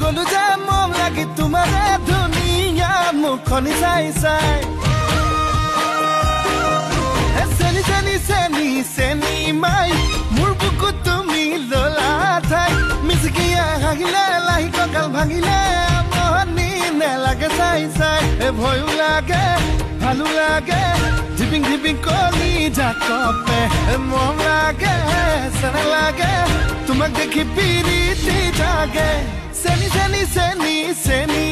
গলো যে মন লাগি তোমাৰে ধুনিয়া মুখনি চাই চাই চেনি চেনি চেনি চেনি মাই মোৰ বুকুত তুমি ললা ঠাই মিচিকিয়া হাগিলে লাহি কঁকাল ভাঙিলে মহনি নেলাগে চাই চাই ভয়ো লাগে ভালো লাগে ঝিপিং ঝিপিং কলি জাকপে মন লাগে চেনা লাগে তোমাক দেখি পিৰিতি জাগে চেনি চেনি চেনি চেনি